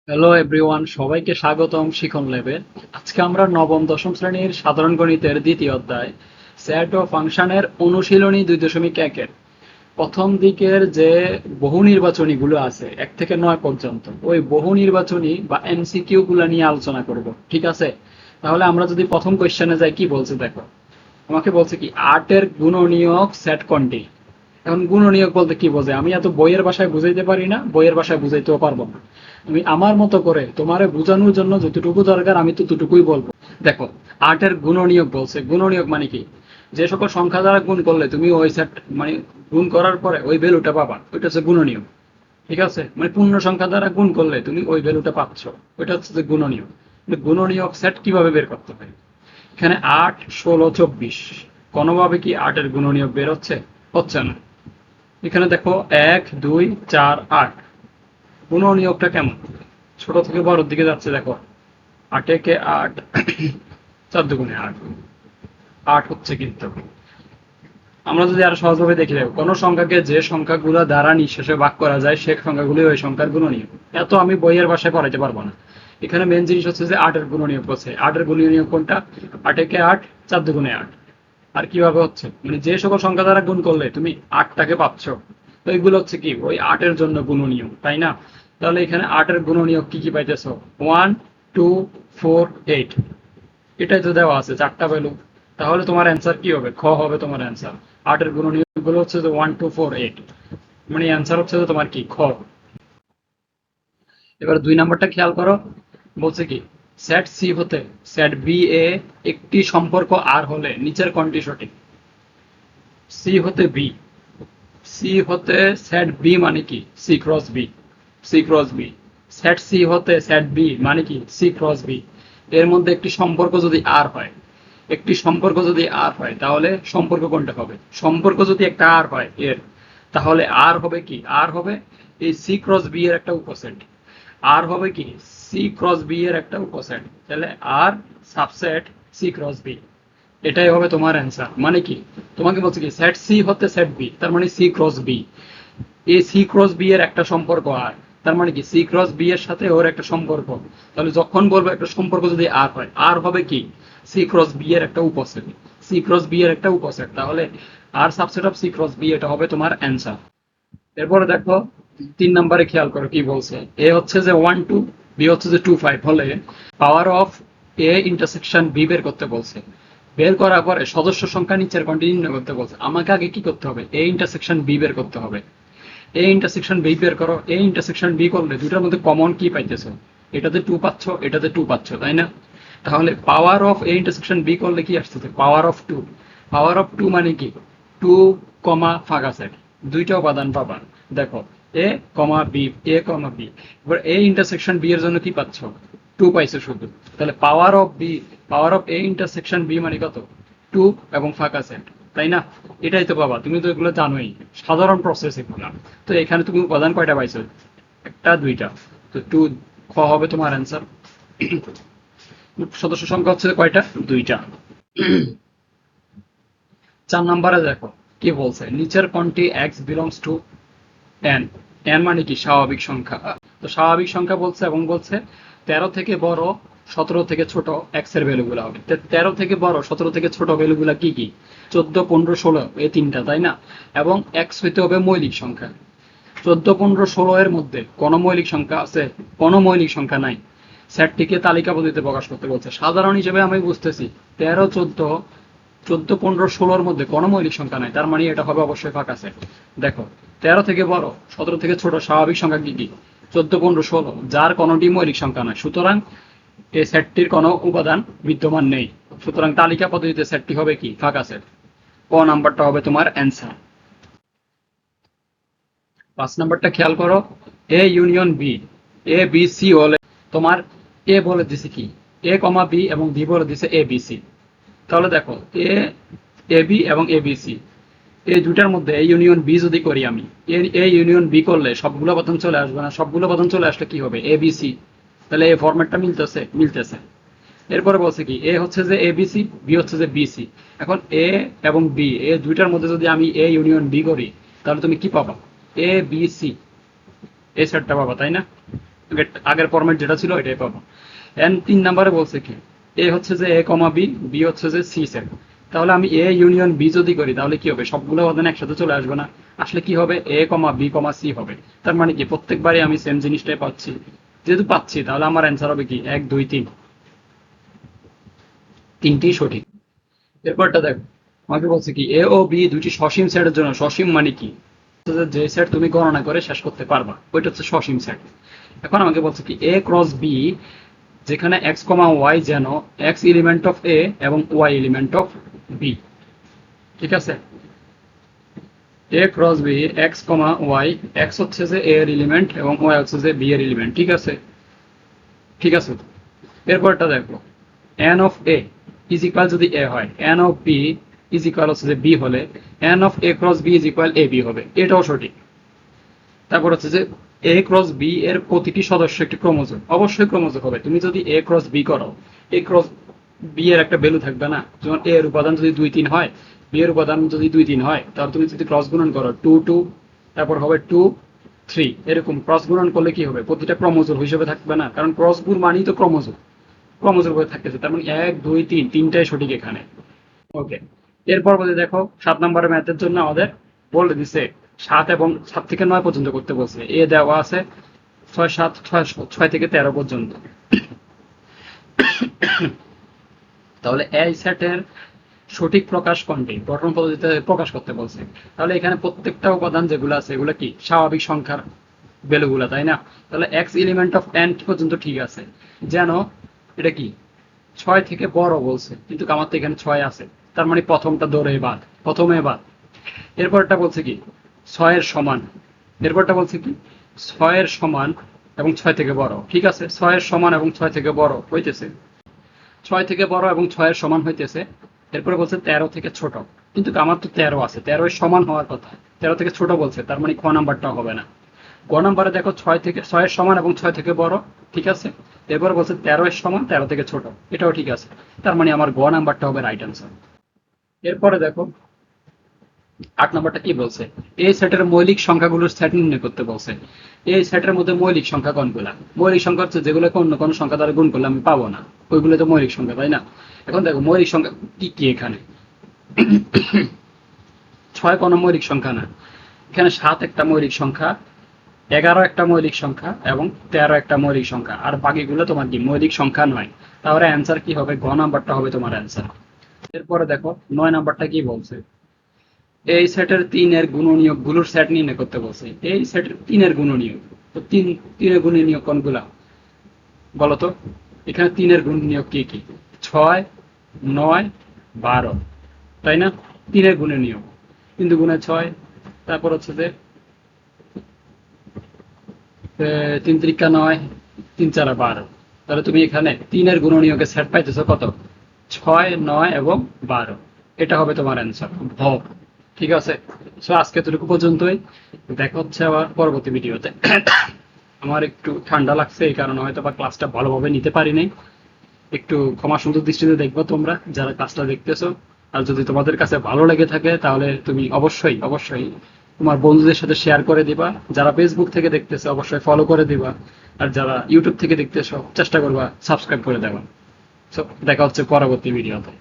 Hello everyone, সবাইকে স্বাগতম শিখন ল্যাবে। আজকে আমরা নবম দশম শ্রেণীর সাধারণ গণিতের দ্বিতীয় অধ্যায় সেট ও ফাংশনের অনুশীলনী 2.1 প্রথম দিকের যে বহু নির্বাচনী গুলো আছে 1 থেকে 9 পর্যন্ত, ওই বহু নির্বাচনী বা এমসিকিউ গুলা নিয়ে আলোচনা করব। ঠিক আছে? তাহলে আমরা যদি প্রথম কোয়েশ্চেনে যাই, কি বলছে দেখো। আমাকে বলছে কি 8-এর গুণনীয়ক সেট কোনটি। এখন গুণনীয়ক বলতে কি বোঝে, আমি এত বইয়ের ভাষায় বুঝাইতে পারি না, বইয়ের ভাষায় বুঝাইতেও পারবো না। আমি আমার মতো করে তোমারে বোঝানোর জন্য যতটুকু দরকার আমি ততটুকুই বলবো। দেখো, 8-এর গুণনীয়ক বলছে। গুণনীয়ক মানে কি? যে সকল সংখ্যা দ্বারা গুণ করলে তুমি ওই সেট, মানে গুণ করার পরে ওই ভ্যালুটা পাবা, ওইটা হচ্ছে গুণনীয়ক। ঠিক আছে? মানে পূর্ণ সংখ্যা দ্বারা গুণ করলে তুমি ওই ভ্যালুটা পাচ্ছ, ওইটা হচ্ছে যে গুণনীয়ক। গুণনীয়ক সেট কিভাবে বের করতে হয়? এখানে 8, 16, 24, কোনোভাবে কি 8-এর গুণনীয়ক বের হচ্ছে? হচ্ছে না। এখানে দেখো 1, 2, 4, 8, গুণনীয়কটা কেমন? ছোট থেকে বড়র দিকে যাচ্ছে দেখো। 8 একে 8, 4 দুগুণে 8, 8 হচ্ছে কিন্তু। আমরা যদি আরো সহজভাবে দেখি, দেখো কোন সংখ্যাকে যে সংখ্যাগুলো দ্বারা নিঃশেষে ভাগ করা যায় সে সংখ্যাগুলি ওই সংখ্যার গুণনীয়ক। এত আমি বইয়ের ভাষায় পড়াইতে পারবো না। এখানে মেন জিনিস হচ্ছে যে 8-এর গুণনীয়ক হচ্ছে। 8-এর গুণনীয়ক কোনটা? 8 একে 8, 4 দুগুণে 8। আর কিভাবে হচ্ছে, মানে যে সকল সংখ্যা দ্বারা গুণ করলে তুমি 8টাকে পাচ্ছ, তো এইগুলো হচ্ছে কি ওই 8-এর জন্য গুণনীয়ক, তাই না? তাহলে এখানে 8-এর গুণনীয়ক কি কি পাইতেছো? 1, 2, 4, 8। এটাই তো দেওয়া আছে, চারটা ভ্যালু। তাহলে তোমার অ্যান্সার কি হবে? খ হবে তোমার অ্যান্সার। 8-এর গুণনীয়ক গুলো হচ্ছে যে 1, 2, 4, 8, মানে অ্যান্সার হচ্ছে যে তোমার কি খ। এবার 2 নাম্বারটা খেয়াল করো। বলছে কি সেট সি হতে সেট বি এ একটি সম্পর্ক আর হলে নিচের কোনটি সঠিক? সি হতে বি, সি হতে সেট বি মানে কি? C cross B, C cross B. Set C হতে সেট বি মানে কি? C cross B. এর মধ্যে একটি সম্পর্ক যদি আর হয়, একটি সম্পর্ক যদি আর হয়, তাহলে সম্পর্ক কোনটা হবে? সম্পর্ক যদি একটা আর হয় এর, তাহলে আর হবে কি? আর হবে এই সি ক্রস বি এর একটা উপসেট। আর হবে কি? সি ক্রস বি এর একটা উপসেট। তাহলে আর সাবসেট সি ক্রস বি, এটাই হবে তোমার অ্যান্সার। মানে কি তোমাকে বলছে কি সেট সি হতে সেট বি, তার মানে সি ক্রস বি। এই সি ক্রস বি এর একটা সম্পর্ক আর, তার মানে কি সি ক্রস বি এর সাথে ওর একটা সম্পর্ক। তাহলে যখন বলবো একটা সম্পর্ক যদি আর হয়, আর হবে কি? সি ক্রস বি এর একটা উপসেট। সি ক্রস বি এর একটা উপসেট, তাহলে আর subset of C cross B, এটা হবে তোমার অ্যান্সার। এরপরে দেখো 3 নম্বরে খেয়াল করো কি বলছে। এ হচ্ছে যে 1, 2, বি হচ্ছে যে 2, 5 হলে power of A intersection B বের করতে বলছে। বের করার পরে সদস্য সংখ্যা নিচের কোনটি নির্ণয় করতে বলছে। আমাকে আগে কি করতে হবে? এ ইন্টারসেকশন বি বের করতে হবে। এ ইন্টারসেকশন বি বের করো। এ ইন্টারসেকশন বি করলে দুটার মধ্যে কমন কি পাইতেছো? এটাতে 2 পাচ্ছ, এটাতে 2 পাচ্ছ, তাই না? তাহলে power of A intersection B করলে কি আসতেছে? Power of 2। পাওয়ার অফ 2 মানে কি? 2, ফাঁকা সেট, দুইটা উপাদান পাবা। দেখো এ কমা বি, এ কমা বি। এবার এ ইন্টারসেকশন বি এর জন্য কি পাচ্ছ? 2 পাইছো শুধু। তাহলে power of B, power of A intersection B মানে কত? 2 এবং ফাঁকা সেট, তাই না? এটাই তো বাবা, তুমি তো এগুলো জানোই, সাধারণ প্রসেস এগুলো। তো এখানে তুমি উপাদান কয়টা পাইছো? একটা, দুইটা। তো 2, খ হবে তোমার অ্যান্সার। সদস্য সংখ্যা হচ্ছে কয়টা? দুইটা। 4 নম্বরে দেখো কি বলছে। নিচের কোনটি x belongs to N. N মানে কি? স্বাভাবিক সংখ্যা। তো স্বাভাবিক সংখ্যা বলছে এবং বলছে 13 থেকে বড় 17 থেকে ছোট এক্স এর ভ্যালু গুলা হবে। 13 থেকে বড় 17 থেকে ছোট ভ্যালু গুলা কি কি? 14, 15, 16, এই তিনটা, তাই না? এবং এক্স হইতে হবে মৌলিক সংখ্যা। 14, 15, 16 এর মধ্যে কোন মৌলিক সংখ্যা আছে? কোনো মৌলিক সংখ্যা নাই। সেটটিকে তালিকা পদ্ধতিতে প্রকাশ করতে বলছে। সাধারণ হিসেবে আমি বুঝতেছি 13, 14, 14, 15, 16-র মধ্যে কোনো মৌলিক সংখ্যা নাই, তার মানে এটা হবে অবশ্যই ফাঁকা সেট। দেখো 13 থেকে বড় 17 থেকে ছোট স্বাভাবিক সংখ্যা কি কি? 14, 15, 16, যার কোনোটি মৌলিক সংখ্যা নয়, সুতরাং এই সেটটির কোনো উপাদান বিদ্যমান নেই। সুতরাং তালিকা পদ্ধতিতে সেটটি হবে কি? ফাঁকা সেট। ক নাম্বারটা হবে তোমার অ্যান্সার। 5 নাম্বারটা খেয়াল করো। A union B, A B C হলে তোমার এ বলে দিছে কি? এ কমা বি এবং বি বলে দিছে এ বি সি। তাহলে দেখো এ, এ বি এবং এ বি সি, এই দুটার মধ্যে এ ইউনিয়ন বি যদি করি আমি, এ ইউনিয়ন বি করলে সবগুলো উপাদান চলে আসবে না? সবগুলো উপাদান চলে আসলে কি হবে? এ বি সি। তাহলে এই ফরম্যাটটা মিলতেছে? মিলতেছে। এরপরে বলছে কি এ হচ্ছে যে এ বি সি, বি হচ্ছে যে বি সি। এখন এ এবং বি, এই দুইটার মধ্যে যদি আমি এ ইউনিয়ন বি করি, তাহলে তুমি কি পাবা? এ বি সি, এই সেটটা পাবা, তাই না? আগের ফরম্যাট যেটা ছিল এটাই পাবো। এন্ড 3 নম্বরে বলছে কি, এ হচ্ছে যে এ কমা বি, বি হচ্ছে যে সি সেট। তাহলে আমি এ ইউনিয়ন বি যদি করি তাহলে কি হবে, সবগুলো উপাদান একসাথে চলে আসবে না, আসলে কি হবে, এ কমা বি কমা সি হবে। তার মানে কি প্রত্যেকবারই আমি সেম জিনিসটাই পাচ্ছি, যেহেতু পাচ্ছি তাহলে আমার অ্যান্সার হবে কি 1 2 3, তিনটি সঠিক। এরপরটা দেখো, আমাকে বলছে কি এ ও বি দুটি সসীম সেটের জন্য, সসীম মানে কি, যে সেট তুমি গণনা করে শেষ করতে পারবা ওইটা হচ্ছে সসীম সেট। এখন আমাকে বলছে কি এ ক্রস বি, যেখানে এক্স কমা ওয়াই যেন এক্স এলিমেন্ট অফ এ এবং ওয়াই এলিমেন্ট অফ বি। ঠিক আছে, এ ক্রস বি এক্স কমা ওয়াই, এক্স হচ্ছে যে এ এর এলিমেন্ট এবং ওয়াই হচ্ছে যে বি এর এলিমেন্ট। ঠিক আছে, ঠিক আছে। এরপরটা দেখো, N of A is equal যদি এ হয়, N of B is equal হচ্ছে যে বি হলে N of A cross B is equal A B হবে, এটাও সঠিক। তারপর হচ্ছে যে এ ক্রস বি এর প্রতিটি সদস্য একটি ক্রোমোজোম, অবশ্যই ক্রোমোজোম হবে। তুমি যদি এ ক্রস বি করো, এ ক্রস বি এর একটা ভ্যালু থাকবে না, যেমন এ এর উপাদান যদি 2 3 হয়, বি এর উপাদান যদি 2 3 হয়, তাহলে তুমি যদি ক্রস গুণন করো 2 2, তারপর হবে 2 3, এরকম ক্রস গুণন করলে কি হবে, প্রতিটা ক্রোমোজোম হিসেবে থাকবে না, কারণ ক্রস গুণ মানেই তো ক্রোমোজোম, ক্রোমোজোম হয়ে থাকতেছে। তার মানে 1 2 3 তিনটাই সঠিক এখানে। ওকে, এরপর বলে দেখো 7 নম্বরের ম্যাথের জন্য আমাদের বলে দিছে 7 এবং 7 থেকে 9 পর্যন্ত করতে বলছে। এ দেওয়া আছে 6 7 6 থেকে 13 পর্যন্ত। তাহলে এই সেটের সঠিক প্রকাশ কোনটি, গঠন পদ্ধতিতে প্রকাশ করতে বলছে। তাহলে এখানে প্রত্যেকটা উপাদান যেগুলো আছে এগুলো কি স্বাভাবিক সংখ্যার ভ্যালুগুলো, তাই না? তাহলে এক্স এলিমেন্ট অফ এন পর্যন্ত ঠিক আছে, যেন এটা কি 6 থেকে বড় বলছে, কিন্তু আমার তো এখানে 6 আছে, তার মানে প্রথমটা ধরে বাদ, প্রথমে বাদ। এরপরটা বলছে কি 6 এর সমান, এরপরটা বলছে কি 6 এর সমান এবং 6 থেকে বড়। ঠিক আছে, 6 এর সমান এবং 6 থেকে বড় হইতেছে, 6 থেকে বড় এবং 6 এর সমান হইতেছে। এরপরে বলছে 13 থেকে ছোট, কিন্তু আমার তো 13 আছে, 13 এর সমান হওয়ার কথা, 13 থেকে ছোট বলছে, তার মানে খ নাম্বারটা হবে না। গ নাম্বারে দেখো 6 এর সমান এবং 6 থেকে বড়, ঠিক আছে। এরপরে বলছে 13 এর সমান 13 থেকে ছোট, এটাও ঠিক আছে, তার মানে আমার গ নাম্বারটা হবে রাইট অ্যান্সার। এরপরে দেখো 8 নাম্বারটা কি বলছে, এই সেটের মৌলিক সংখ্যাগুলোর সেট নির্ণয় করতে বলছে। এই সেটের মধ্যে মৌলিক সংখ্যা কোনগুলা, মৌলিক সংখ্যা হচ্ছে যেগুলোকে অন্য কোনো সংখ্যা দ্বারা গুণ করলে আমি পাবো না, ওইগুলো তো মৌলিক সংখ্যা, তাই না? এখন দেখো মৌলিক সংখ্যা কি কি, এখানে 6 কোনো মৌলিক সংখ্যা না, এখানে 7 একটা মৌলিক সংখ্যা, 11 একটা মৌলিক সংখ্যা এবং 13 একটা মৌলিক সংখ্যা, আর বাকিগুলো তোমার কি মৌলিক সংখ্যা নয়। তাহলে অ্যান্সার কি হবে, গ নাম্বারটা হবে তোমার অ্যান্সার। এরপরে দেখো 9 নাম্বারটা কি বলছে, এই সেটের 3 এর গুণনীয়ক গুলোর সেট নির্ণয় করতে বলছে। এই সেটের 3 এর গুণনীয়ক, তো 3 এর গুণনীয়ক কোনগুলা বলতো, এখানে 3 এর গুণনীয়ক কি কি, 6 9 12, তাই না? 3 এর গুণনীয়ক, কিন্তু গুণে 6, তারপর হচ্ছে যে 3 3 9, 3 4 12। তাহলে তুমি এখানে 3 এর গুণনীয়কের সেট পাইতেছো কত, 6 9 এবং 12, এটা হবে তোমার অ্যান্সার ভ। ঠিক আছে, সো আজকে এতটুকু পর্যন্তই, দেখা হচ্ছে আবার পরবর্তী ভিডিওতে। আমার একটু ঠান্ডা লাগছে, এই কারণে হয়তো বা ক্লাসটা ভালোভাবে নিতে পারি নাই, একটু ক্ষমা সুন্দর দৃষ্টিতে দেখবো তোমরা যারা ক্লাসটা দেখতেছো। আর যদি তোমাদের কাছে ভালো লেগে থাকে তাহলে তুমি অবশ্যই অবশ্যই তোমার বন্ধুদের সাথে শেয়ার করে দিবা, যারা ফেসবুক থেকে দেখতেছো অবশ্যই ফলো করে দিবা, আর যারা ইউটিউব থেকে দেখতেছো চেষ্টা করবা সাবস্ক্রাইব করে দেওয়া। সো দেখা হচ্ছে পরবর্তী ভিডিওতে।